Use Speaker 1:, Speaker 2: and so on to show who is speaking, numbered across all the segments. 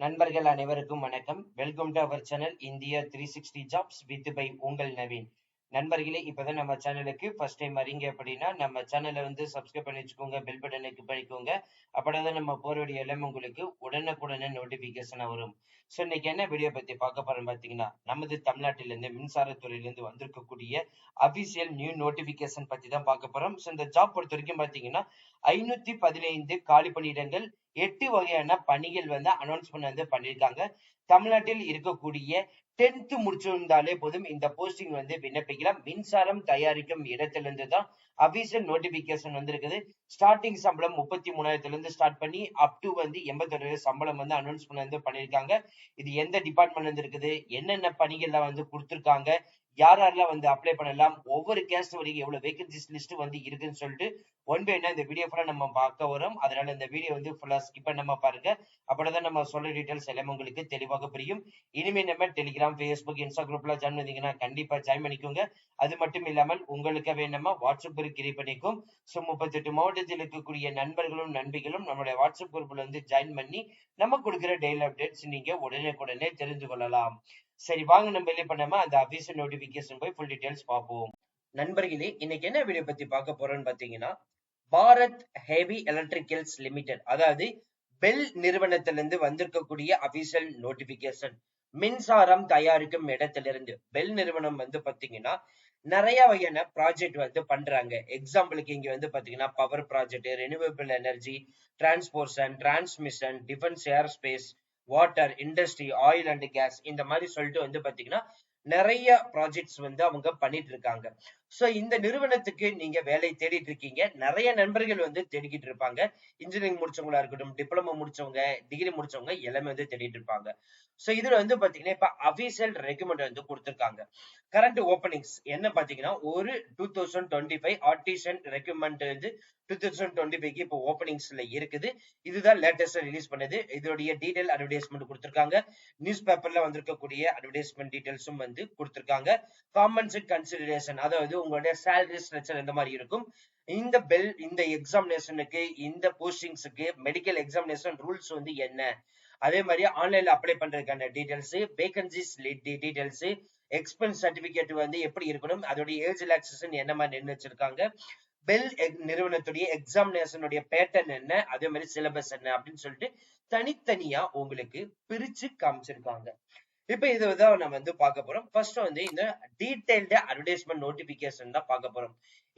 Speaker 1: நண்பர்கள் அனைவருக்கும் வணக்கம். Welcome to our channel India 360 jobs with by உங்கள் நவீன். நண்பர்களே, இப்பதான் நம்ம சேனலுக்கு ஃபர்ஸ்ட் டைம் வரீங்க அப்படின்னா நம்ம சேனலை சப்ஸ்கிரைப் பண்ணி வச்சுக்கோங்க, பெல் பட்டனை கிளிக் பண்ணிக்கோங்க. அப்படிதான் நம்ம போற வீடியோ எல்லாம் உங்களுக்கு உடனுக்குடனே நோட்டிபிகேஷனா வரும். ஸோ இன்னைக்கு என்ன வீடியோ பத்தி பார்க்க போறோம் பார்த்தீங்கன்னா, நமது தமிழ்நாட்டிலிருந்து மின்சாரத்துறையிலிருந்து வந்திருக்கக்கூடிய அபிஷியல் நியூ நோட்டிபிகேஷன் பத்தி தான் பார்க்க போறோம். ஸோ இந்த ஜாப் பொறுத்த வரைக்கும் பார்த்தீங்கன்னா 515 காலி பணியிடங்கள் 8 வகையான பணிகள் அனௌன்ஸ்மெண்ட் பண்ணியிருக்காங்க. தமிழ்நாட்டில் இருக்கக்கூடிய 10th முடிச்சிருந்தாலே போதும் இந்த போஸ்டிங் விண்ணப்பிக்கலாம். மின்சாரம் தயாரிக்கும் இடத்திலிருந்து தான் அபிஷியல் நோட்டிபிகேஷன் வந்திருக்குது. ஸ்டார்டிங் சம்பளம் 33,000 இருந்து ஸ்டார்ட் பண்ணி அப் டு 81,000 சம்பளம் அனௌன்ஸ்மெண்ட் பண்ணியிருக்காங்க. இது எந்த டிபார்ட்மெண்ட் இருக்குது, என்னென்ன பணிகள்ல கொடுத்திருக்காங்க, யார் யாரெல்லாம் அப்ளை பண்ணலாம், ஒவ்வொரு கேஸ்ட் வரைக்கும் எவ்வளவு வேகன்சிஸ் லிஸ்ட் இருக்குன்னு சொல்லிட்டு ஒன் பை ஒன்னா இந்த வீடியோ ஃபுல்லா நம்ம பார்க்க வரோம். அதனால இந்த வீடியோ ஃபுல்லா ஸ்கிப் பண்ணாம பாருங்க. அப்படிதான் நம்ம சொல்ற டீடைல்ஸ் எல்லாம் உங்களுக்கு தெளிவாக புரியும். இனிமே நம்ம டெலிகிராம், ஃபேஸ்புக், இன்ஸ்டா குரூப்ல ஜாயின் பண்ணீங்கன்னா கண்டிப்பா ஜாயின் பண்ணிக்கோங்க. அது மட்டும் இல்லாமல் உங்களுக்கு நம்ம வாட்ஸ்அப் குரூப் கிரியேட் பண்ணிக்கும். ஸோ 38 மாவட்டத்தில் இருக்கக்கூடிய நண்பர்களும் நண்பிகளும் நம்மளுடைய வாட்ஸ்அப் குரூப்ல ஜாயின் பண்ணி நம்ம கொடுக்குற டெய்லி அப்டேட்ஸ் நீங்க உடனே தெரிந்து கொள்ளலாம். சரி, வாங்க நம்ம இல்லை பண்ணாம அந்த அபிஷியல் நோட்டிபிகேஷன் போய் ஃபுல் டீடைல்ஸ் பார்ப்போம். நண்பர்களே, இன்னைக்கு என்ன வீடியோ பத்தி பார்க்க போறோம்னு பாத்தீங்கன்னா, பாரத் ஹெவி எலக்ட்ரிக்கல்ஸ் லிமிடெட், அதாவது பெல் நிறுவனத்திலிருந்து வந்திருக்கக்கூடிய அபிஷியல் நோட்டிபிகேஷன். மின்சாரம் தயாரிக்கும் இடத்திலிருந்து பெல் நிறுவனம் பாத்தீங்கன்னா நிறைய வகையான ப்ராஜெக்ட் பண்றாங்க. எக்ஸாம்பிளுக்கு இங்க பாத்தீங்கன்னா power project, renewable energy, transportation, transmission, defence, airspace, water, industry, oil and gas, இந்த மாதிரி சொல்லிட்டு பாத்தீங்கன்னா நிறைய ப்ராஜெக்ட்ஸ் அவங்க பண்ணிட்டு இருக்காங்க. சோ இந்த நிறுவனத்துக்கு நீங்க வேலை தேடிட்டு இருக்கீங்க. நிறைய நண்பர்கள் தேடிக்கிட்டு இருப்பாங்க. இன்ஜினியரிங் முடிச்சவங்களா இருக்கட்டும், டிப்ளமோ முடிச்சவங்க, டிகிரி முடிச்சவங்க எல்லாமே தேடிட்டு இருப்பாங்க. சோ இதுல பாத்தீங்கன்னா இப்ப அபிஷியல் ரெக்ரூட்மெண்ட் கொடுத்திருக்காங்க. கரண்ட் ஓபனிங்ஸ் என்ன பாத்தீங்கன்னா, ஒரு 2025 ஆர்டிசன் ரெக்ரூட்மெண்ட் 2025க்கு இப்போ ஓபனிங்ஸ்ல இருக்குது. இதுதான் லேட்டஸ்டா ரிலீஸ் பண்ணது. இதோடைய டீடைல் அட்வர்டைஸ்மெண்ட் கொடுத்திருக்காங்க. நியூஸ் பேப்பர்ல வந்திருக்கக்கூடிய அட்வர்டைஸ்மெண்ட் டீடைல்ஸும் கொடுத்திருக்காங்க. காம்பன்சேட் கன்சிடரேஷன், அதாவது உங்களுடைய சேலரி ஸ்ட்ரக்சர் எந்த மாதிரி இருக்கும், இந்த எக்ஸாமினேஷனுக்கு, இந்த போஸ்டிங்ஸுக்கு மெடிக்கல் எக்ஸாமினேஷன் ரூல்ஸ் என்ன, அதே மாதிரி ஆன்லைன்ல அப்ளை பண்றதுக்கான details, vacancies details, expense certificate எப்படி இருக்கணும், அதோடைய ஏஜ் ரிலாக்சேஷன் என்ன மாதிரி நிர்ணயிச்சிருக்காங்க, பெல் நிறுவனத்துடைய எக்ஸாமினேஷனுடைய பேட்டர்ன் என்ன, அதே மாதிரி சிலபஸ் என்ன அப்படின்னு சொல்லிட்டு தனித்தனியா உங்களுக்கு பிரிச்சு காமிச்சிருக்காங்க. இப்ப இதுதான் நம்ம பார்க்க போறோம். ஃபர்ஸ்ட் இந்த டீடைல்டு அட்வர்டைஸ்மெண்ட் நோட்டிபிகேஷன் தான் பார்க்க போறோம்.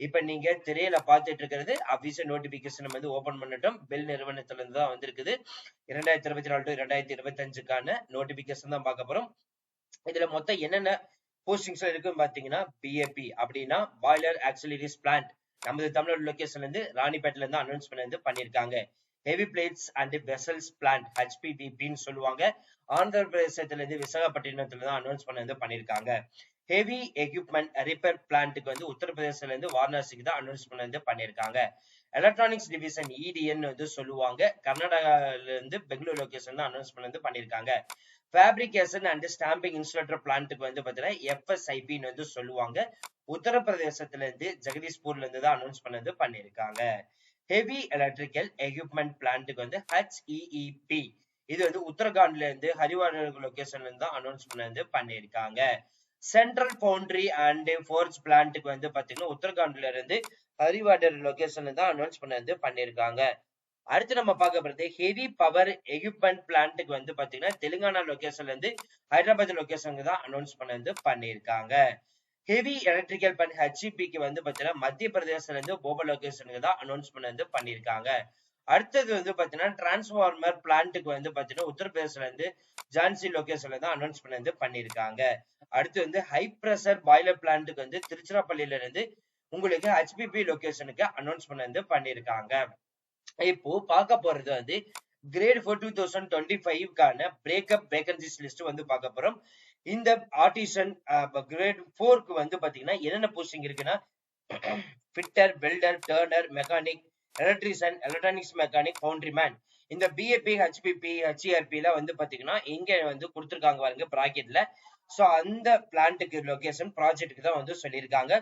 Speaker 1: இப்ப நீங்க திரையில பார்த்துட்டு இருக்கிறது அபிஷியல் நோட்டிபிகேஷன் ஓபன் பண்ணட்டும். பெல் நிறுவனத்துல இருந்து தான் வந்திருக்குது. 2024 to 2025க்கான நோட்டிபிகேஷன் தான் பார்க்க போறோம். இதுல மொத்தம் என்னென்ன போஸ்டிங்ஸ் இருக்குன்னு பாத்தீங்கன்னா, பிஏபி அப்படின்னா பாய்லர் ஆக்சிலரிஸ் பிளான்ட், நமது தமிழ்நாடு லொகேஷன்ல இருந்து ராணிப்பேட்ல இருந்து அனௌன்ஸ்மெண்ட் பண்ணிருக்காங்க. Heavy plates and vessels plant, HPVPன்னு சொல்லுவாங்க. ஆந்திர பிரதேசத்துல இருந்து விசாகப்பட்டினத்துல தான் அனௌன்ஸ்மெண்ட் பண்ணிருக்காங்க. ஹெவி எக்யூப்மெண்ட் ரிப்பேர் பிளான்ட்டுக்கு உத்தரப்பிரதேசத்துல இருந்து வாரணாசிக்கு தான் அனௌன்ஸ்மெண்ட் பண்ணிருக்காங்க. எலக்ட்ரானிக்ஸ் டிவிஷன் EDN சொல்லுவாங்க. கர்நாடகால இருந்து பெங்களூர் லொகேஷன் தான் அனௌன்ஸ்மெண்ட் பண்ணிருக்காங்க. ஃபேப்ரிகேஷன் அண்ட் ஸ்டாம்பிங் இன்ஸ்ட்ரக்டர் பிளான்ட்டுக்கு பாத்தீங்கன்னா FSIPன்னு சொல்லுவாங்க. உத்தரப்பிரதேசத்துல இருந்து ஜெகதீஷ்பூர்ல இருந்து தான் அனௌன்ஸ்மெண்ட் பண்ணிருக்காங்க. ஹெவி எலக்ட்ரிக்கல் எக்யூப்மெண்ட் பிளான்ட்டுக்கு HEEP, இது உத்தரகாண்ட்ல இருந்து ஹரிவானா லொகேஷன்ல இருந்து தான் அனௌன்ஸ்மெண்ட் பண்ணிருக்காங்க. சென்ட்ரல் ஃபவுண்டரி அண்ட் ஃபோர்ஸ் பிளான்ட்டுக்கு பாத்தீங்கன்னா உத்தரகாண்ட்ல இருந்து ஹரிவாடர் லொகேஷன்ல தான் அனௌன்ஸ்மெண்ட் பண்ணிருக்காங்க. அடுத்து நம்ம பார்க்க போறது ஹெவி பவர் எக்யூப்மெண்ட் பிளான்ட்டுக்கு பாத்தீங்கன்னா தெலுங்கானா லொகேஷன்ல இருந்து ஹைதராபாத் லொகேஷனுக்கு தான் அனௌன்ஸ்மெண்ட் பண்ணிருக்காங்க. ஹெவி எலக்ட்ரிக்கல் பிளான்ட் HEPக்கு பாத்தீங்கன்னா மத்திய பிரதேசத்துல இருந்து போபா லொகேஷனுக்கு தான் அனௌன்ஸ்மெண்ட் பண்ணிருக்காங்க. அடுத்தது பாத்தீங்கன்னா டிரான்ஸ்பார்மர் பிளான்ட்டுக்கு பாத்தீங்கன்னா உத்தரப்பிரதேசல இருந்து ஜான்சி லொகேஷன்ல தான் அனௌன்ஸ்மெண்ட் பண்ணிருக்காங்க. அடுத்து ஹை பிரஷர் பாய்லர் பிளான்ட்டுக்கு திருச்சிராப்பள்ளியில இருந்து உங்களுக்கு HPP லொகேஷனுக்கு அனௌன்ஸ்மெண்ட் பண்ணிருக்காங்க. இப்போ பார்க்க போறது கிரேட் 4 2025க்கான பிரேக்கப் வேகன்சிஸ் லிஸ்ட் பார்க்க போறோம். இந்த ஆர்டிசன் கிரேட் 4க்கு பாத்தீங்கன்னா என்னென்ன போஸ்டிங் இருக்குன்னா, fitter, welder, turner, mechanic, electrician, electronics mechanic, foundry man. இந்த BAP, HPP, HERP ல பாத்தீங்கன்னா இங்க கொடுத்திருக்காங்க பாருங்க பிராக்கெட்ல. சோ அந்த பிளான்ட்டுக்கு லொகேஷன் ப்ராஜெக்ட்டுக்கு தான் வந்து சொல்லியிருக்காங்க.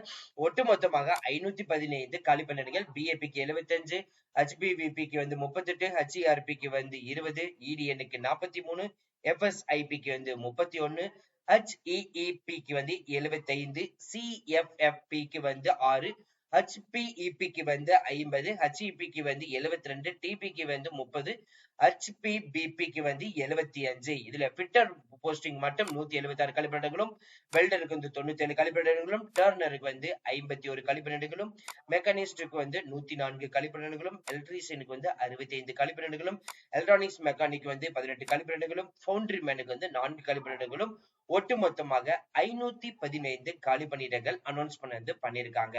Speaker 1: ஒட்டுமொத்தமாக 515 காலி பணியிடங்கள். பிஏபிக்கு 75, ஹெச்பிவிபிக்கு வந்து 38, ஹெச்இஆர்பிக்கு வந்து 20, இடிஎன்னுக்கு 43, எஃப்எஸ்ஐபிக்கு வந்து 31, ஹெச்இஇபிக்கு வந்து 75, சிஎஃப்எஃபிக்கு வந்து 6, ஹெச்பிஇபிக்கு வந்து 50, ஹெச்இபிக்கு வந்து 72, டிபிக்கு வந்து 30, ஹெச்பிபிபிக்கு வந்து 75. இதுல ஃபிட்டர் போஸ்டிங் மட்டும் 176 கழிப்பிடங்களும், வெல்டருக்கு வந்து 97 கழிப்பிடங்களும், டர்னருக்கு வந்து 51 கழிப்பிடங்களும், மெக்கானிஸ்டுக்கு வந்து 104 கழிப்பிடங்களும், எலக்ட்ரீஷியனுக்கு வந்து 65 கழிப்பிடங்களும், எலக்ட்ரானிக்ஸ் மெக்கானிக் வந்து 18 கழிப்பிடங்களும், ஃபவுண்டரி மேனுக்கு வந்து 4 கழிப்பிடங்களும், ஒட்டுமொத்தமாக 515 காலி பணியிடங்கள் அனௌன்ஸ் பண்ணிருக்காங்க.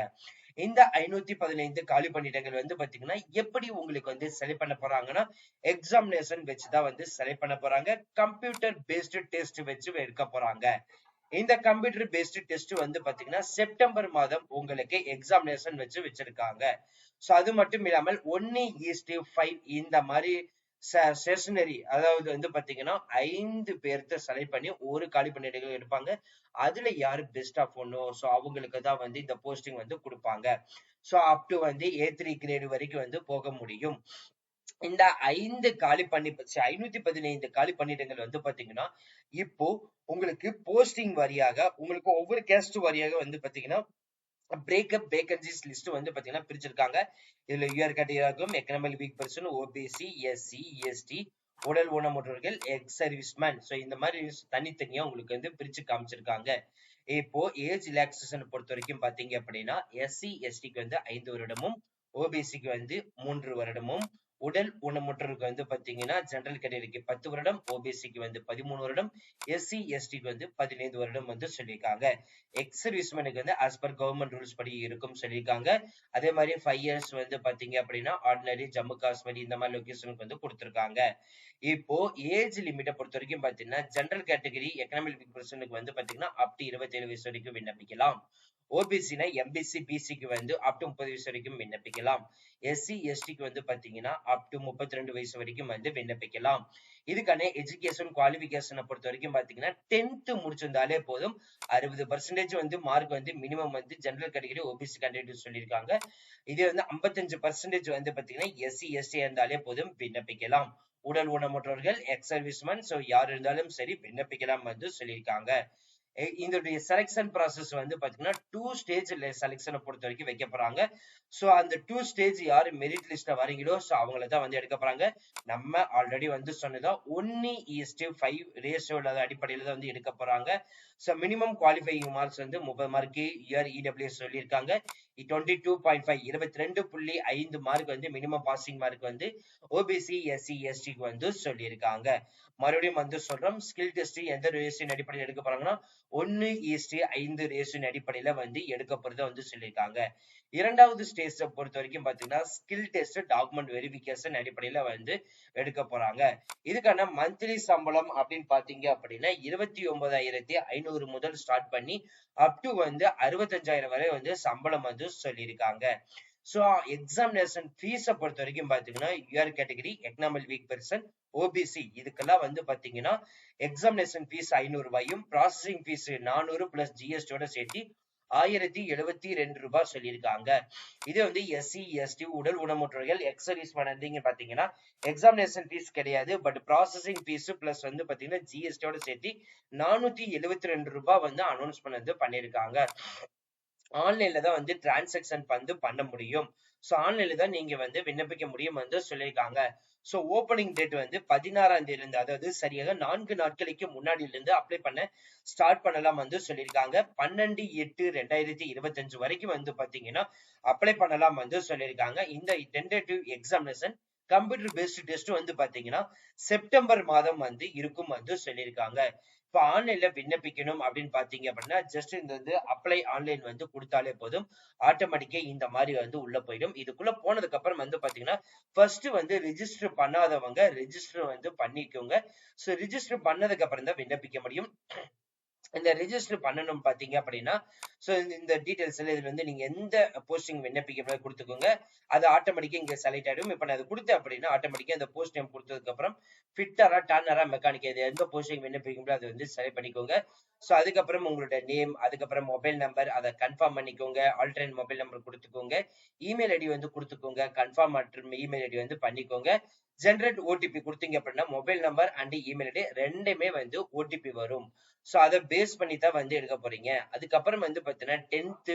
Speaker 1: இந்த 515 காலி பணியிடங்கள் வந்து பாத்தீங்கன்னா எப்படி உங்களுக்கு வந்து செலக்ட் பண்ண போறாங்கன்னா எக்ஸாமினேஷன் வச்சுதான் வந்து செலக்ட் பண்ண போறாங்க. கம்ப்யூட்டர் பேஸ்டு டெஸ்ட் வச்சு எடுக்க போறாங்க. இந்த கம்ப்யூட்டர் பேஸ்டு டெஸ்ட் வந்து பாத்தீங்கன்னா செப்டம்பர் மாதம் உங்களுக்கு எக்ஸாமினேஷன் வச்சு வச்சிருக்காங்க. சோ அது மட்டும் இல்லாமல் 1:5 இந்த மாதிரி ஸ்டேஷனரி, அதாவது வந்து பாத்தீங்கன்னா 5 பேர்த்த செலக்ட் பண்ணி ஒரு காலி பணியிடங்கள் எடுப்பாங்க. அதுல யாரு பெஸ்ட் ஆஃப் ஒன்னோ சோ அவங்களுக்கு தான் வந்து இந்த போஸ்டிங் வந்து கொடுப்பாங்க. சோ அப் டு வந்து A3 கிரேட் வரைக்கும் வந்து போக முடியும். இந்த 515 காலி பணியிடங்கள் வந்து பாத்தீங்கன்னா இப்போ உங்களுக்கு போஸ்டிங் வாரியாக உங்களுக்கு ஒவ்வொரு கேஸ்ட் வாரியாக வந்து பாத்தீங்கன்னா பிரேக்கப் வேகன்சிஸ் லிஸ்ட் வந்து பாத்தீங்கன்னா பிரிச்சிருக்காங்க. இதுல யூஆர் கேட்டகரியாகும், economic weak person, OBC, SC, ST, உடல் ஊனமுற்றவர்கள், எக்ஸ் சர்வீஸ்மேன். சோ இந்த மாதிரி தனித்தனியா உங்களுக்கு வந்து பிரிச்சு காமிச்சிருக்காங்க. இப்போ ஏஜ் ரிலாக்சேஷன் பொறுத்த வரைக்கும் பாத்தீங்க அப்படின்னா எஸ்சி எஸ்டிக்கு வந்து 5 வருடமும், ஓபிசிக்கு வந்து 3 வருடமும், உடல் ஊனமுற்றோருக்கு வந்து பாத்தீங்கன்னா ஜெனரல் கேட்டகரிக்கு 10 வருடம், ஓபிசிக்கு வந்து 13 வருடம், எஸ்சி எஸ்டிக்கு வந்து 15 வருடம் வந்து சொல்லியிருக்காங்க. எக்ஸ் சர்வீஸ்மேனுக்கு வந்து ஆஸ் பர் கவர்மெண்ட் ரூல்ஸ் படி இருக்கும் சொல்லியிருக்காங்க. அதே மாதிரி 5 இயர்ஸ் வந்து பாத்தீங்க அப்படின்னா ஆர்டினரி, ஜம்மு காஷ்மீர் இந்த மாதிரி லொகேஷனுக்கு வந்து கொடுத்திருக்காங்க. இப்போ ஏஜ் லிமிட்டை பொறுத்த வரைக்கும் பாத்தீங்கன்னா ஜெனரல் கேட்டகரி எக்கனாமிக் பர்சனுக்கு வந்து பாத்தீங்கன்னா அப் டு 27 வயசு வரைக்கும் விண்ணப்பிக்கலாம். ஓபிசினா எம்பிசி பிசிக்கு வந்து அப் டு 30 வயசு வரைக்கும் விண்ணப்பிக்கலாம். எஸ்சி எஸ்டிக்கு வந்து பாத்தீங்கன்னா அப் டு 32 வயசு வரைக்கும் வந்து விண்ணப்பிக்கலாம். இதுக்கான எஜுகேஷன் குவாலிபிகேஷனை பொறுத்த வரைக்கும் பாத்தீங்கன்னா 10th முடிச்சிருந்தாலே போதும். 60% வந்து மார்க் வந்து மினிமம் வந்து ஜெனரல் கேட்டகரி ஓபிசி கேண்டிடேட் சொல்லியிருக்காங்க. இதே வந்து 55% வந்து பாத்தீங்கன்னா எஸ்சி எஸ்டி இருந்தாலே போதும் விண்ணப்பிக்கலாம். உடல் ஊனமுற்றவர்கள், எக்ஸ் சர்வீஸ்மேன், சோ யார் இருந்தாலும் சரி விண்ணப்பிக்கலாம் வந்து சொல்லியிருக்காங்க. இதோடைய செலக்ஷன் ப்ராசஸ் வந்து பாத்தீங்கன்னா 2 ஸ்டேஜ் செலக்ஷனை பொறுத்த வரைக்கும் வைக்க போறாங்க. சோ அந்த 2 ஸ்டேஜ் யாரு மெரிட் லிஸ்ட்ல வரீங்களோ சோ அவங்கள தான் வந்து எடுக்க போறாங்க. நம்ம ஆல்ரெடி வந்து சொன்னதா 1:5 ரேஷியோட அடிப்படையில தான் வந்து எடுக்க போறாங்க. சோ மினிமம் குவாலிஃபைங் மார்க்ஸ் வந்து 30 மார்க் இயர் இடபிள்யூஎஸ் சொல்லியிருக்காங்க. 22.5 22.5 மார்க் வந்து மினிமம் பாசிங் மார்க் வந்து ஓபிசி எஸ்சி எஸ்டிக்கு வந்து சொல்லியிருக்காங்க. மறுபடியும் வந்து சொல்றோம், ஸ்கில் டெஸ்ட் எந்த ரேஷியோன் அடிப்படையில் எடுக்க போறாங்கன்னா 1:5 ரேஷியோன் அடிப்படையில வந்து எடுக்க போறத வந்து சொல்லியிருக்காங்க. இரண்டாவது ஸ்டேஜை பொறுத்த வரைக்கும் பாத்தீங்கன்னா ஸ்கில் டெஸ்ட் டாக்குமெண்ட் வெரிஃபிகேஷன் அடிப்படையில வந்து எடுக்க போறாங்க. இதுக்கான மந்த்லி சம்பளம் அப்படின்னு பாத்தீங்க அப்படின்னா 29,500 முதல் ஸ்டார்ட் பண்ணி அப் டு வந்து 65,000 வரை வந்து சம்பளம் வந்து சொல்லியிருக்காங்க. சோ எக்ஸாமினேஷன் ஃபீஸை பொறுத்த வரைக்கும் பாத்தீங்கன்னா you are category, economic weak person, OBC இதுக்கெல்லாம் வந்து பாத்தீங்கன்னா எக்ஸாமினேஷன் ஃபீஸ் 500 ரூபாயும், ப்ராசஸிங் ஃபீஸ் 400 பிளஸ் ஜிஎஸ்டியோட சேர்த்து 1072 ரூபாய் சொல்லியிருக்காங்க. இது வந்து எஸ்சி எஸ்டி உடல் ஊனமுற்றவர்கள், எக்ஸ் சர்வீஸ்மேன் வந்தீங்க பாத்தீங்கன்னா எக்ஸாமினேஷன் ஃபீஸ் கிடையாது. பட் ப்ராசஸிங் ஃபீஸ் பிளஸ் வந்து பாத்தீங்கன்னா ஜிஎஸ்டியோட சேர்த்து 472 ரூபாய் வந்து அனௌன்ஸ் பண்ணிருக்காங்க. ஆன்லைன்ல தான் வந்து டிரான்சாக்சன் வந்து பண்ண முடியும். சோ ஆன்லைன்ல தான் நீங்க வந்து விண்ணப்பிக்க முடியும் வந்து சொல்லியிருக்காங்க. சோ ஓபனிங் டேட் வந்து 16ஆம் தேதி இருந்து, அதாவது சரியாக 4 நாட்களுக்கு முன்னாடியில இருந்து அப்ளை பண்ண ஸ்டார்ட் பண்ணலாம் வந்து சொல்லியிருக்காங்க. 12/8/2025 வரைக்கும் வந்து பாத்தீங்கன்னா அப்ளை பண்ணலாம் வந்து சொல்லியிருக்காங்க. இந்த tentative examination computer based test வந்து பாத்தீங்கன்னா செப்டம்பர் மாதம் வந்து இருக்கும் வந்து சொல்லியிருக்காங்க. இப்ப ஆன்லைன்ல விண்ணப்பிக்கணும் அப்படின்னு பாத்தீங்க அப்படின்னா ஜஸ்ட் இந்த வந்து அப்ளை ஆன்லைன் வந்து கொடுத்தாலே போதும், ஆட்டோமேட்டிக்கா இந்த மாதிரி வந்து உள்ள போயிடும். இதுக்குள்ள போனதுக்கு அப்புறம் வந்து பாத்தீங்கன்னா ஃபர்ஸ்ட் வந்து ரிஜிஸ்டர் பண்ணாதவங்க ரிஜிஸ்டர் வந்து பண்ணிக்கோங்க. சோ ரிஜிஸ்டர் பண்ணதுக்கு அப்புறம் தான் விண்ணப்பிக்க முடியும். இந்த ரிஜிஸ்டர் பண்ணணும் பாத்தீங்க அப்படின்னா ஸோ இந்த டீடைல்ஸ் எல்லாம் இதுல வந்து நீங்க எந்த போஸ்டிங் விண்ணப்பிக்க கொடுத்துக்கோங்க, அது ஆட்டோமேட்டிக்கா இங்க செலக்ட் ஆயிடும். இப்ப நான் அது கொடுத்தேன் அப்படின்னா ஆட்டோமேட்டிக்கா இந்த போஸ்ட் நேம் கொடுத்ததுக்கு அப்புறம் ஃபிட்டரா, டர்னரா, மெக்கானிக் இது எந்த போஸ்டிங் விண்ணப்பிக்கும்போது அது வந்து செலக்ட் பண்ணிக்கோங்க. ஸோ அதுக்கப்புறம் உங்களோட நேம், அதுக்கப்புறம் மொபைல் நம்பர் அதை கன்ஃபார்ம் பண்ணிக்கோங்க. ஆல்டர்னேட் மொபைல் நம்பர் கொடுத்துக்கோங்க. இமெயில் ஐடி வந்து கொடுத்துக்கோங்க. கன்ஃபார்ம் மற்றும் இமெயில் ஐடி வந்து பண்ணிக்கோங்க. ஜென்ரேட் ஓடிபி கொடுத்தீங்க அப்படின்னா mobile number and email ID ரெண்டுமே வந்து ஓடிபி வரும். ஸோ அதை பேஸ் பண்ணி தான் வந்து எடுக்க போறீங்க. அதுக்கப்புறம் வந்து பாத்தீங்கன்னா 10th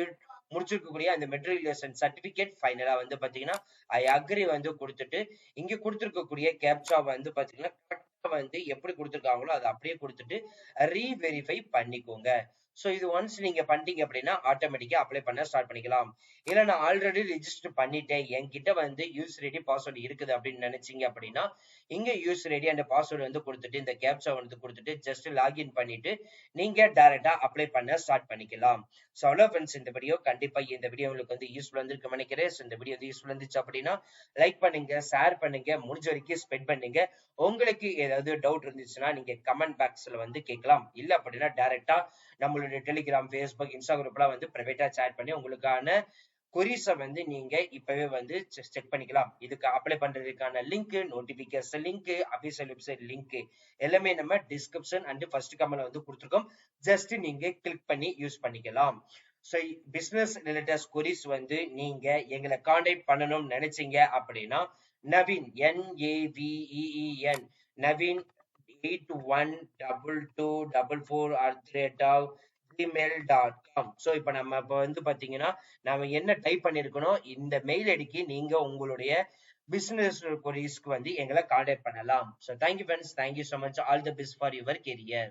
Speaker 1: முடிச்சிருக்கக்கூடிய அந்த மெட்ரிகுலேஷன் சர்டிபிகேட் ஃபைனலா வந்து பாத்தீங்கன்னா ஐ அக்ரி வந்து கொடுத்துட்டு இங்க கொடுத்துருக்கக்கூடிய கேப்சா வந்து பாத்தீங்கன்னா கரெக்டா வந்து எப்படி கொடுத்துருக்காங்களோ அதை அப்படியே கொடுத்துட்டு ரீவெரிஃபை பண்ணிக்கோங்க. ஸோ இது ஒன்ஸ் நீங்க பண்ணிட்டீங்க அப்படின்னா ஆட்டோமேட்டிக்கா அப்ளை பண்ண ஸ்டார்ட் பண்ணிக்கலாம். இல்ல நான் ஆல்ரெடி ரெஜிஸ்டர் பண்ணிட்டேன், என்கிட்ட வந்து யூசர் ஐடி பாஸ்வேர்டு இருக்குது அப்படின்னு நினைச்சீங்க அப்படின்னா இங்க யூசர் ஐடி அண்ட் பாஸ்வேர்டு வந்து கொடுத்துட்டு இந்த கேப்சா வந்து கொடுத்துட்டு ஜஸ்ட் லாகின் பண்ணிட்டு நீங்க டைரக்டா அப்ளை பண்ண ஸ்டார்ட் பண்ணிக்கலாம். ஸோ அவ்வளோ ஃப்ரெண்ட்ஸ், இந்த வீடியோ கண்டிப்பா இந்த வீடியோ உங்களுக்கு வந்து யூஸ்ஃபுல் இருந்திருக்கு நினைக்கிறேன். ஸோ இந்த வீடியோ வந்து யூஸ்ஃபுல் இருந்துச்சு அப்படின்னா லைக் பண்ணுங்க, ஷேர் பண்ணுங்க, முடிஞ்ச வரைக்கும் ஸ்ப்ரெட் பண்ணுங்க. உங்களுக்கு ஏதாவது டவுட் இருந்துச்சுன்னா நீங்க கமெண்ட் பாக்ஸ்ல வந்து கேட்கலாம். இல்ல அப்படின்னா டைரக்டா நம்மளுடைய டெலிகிராம், ஃபேஸ்புக், இன்ஸ்டாகிராம்லாம் வந்து பிரைவேட்டா சேட் பண்ணி உங்களுக்கான கொரிஸை வந்து நீங்க இப்பவே வந்து செக் பண்ணிக்கலாம். இதுக்கு அப்ளை பண்றதுக்கான link, notification link, official website link எல்லாமே நம்ம டிஸ்கிரிப்ஷன் அண்ட் ஃபர்ஸ்ட் கமெண்ட்ல வந்து கொடுத்துருக்கோம். ஜஸ்ட் நீங்க கிளிக் பண்ணி யூஸ் பண்ணிக்கலாம். ஸோ பிசினஸ் ரிலேட்டட் கொரிஸ் வந்து நீங்க எங்களை கான்டாக்ட் பண்ணணும்னு நினைச்சீங்க அப்படின்னா Naveen NAVEEN Naveen 812244@gmail.com. So இப்போ நம்ம இப்போ வந்து பாத்தீங்கன்னா நம்ம என்ன டைப் பண்ணிருக்கணும், இந்த மெயில் ஐடிக்கு நீங்க உங்களுடைய பிசினஸ் கொரிஸ்க்கு வந்து எங்களை கான்டாக்ட் பண்ணலாம். So thank you friends, thank you so much. All the best for your career.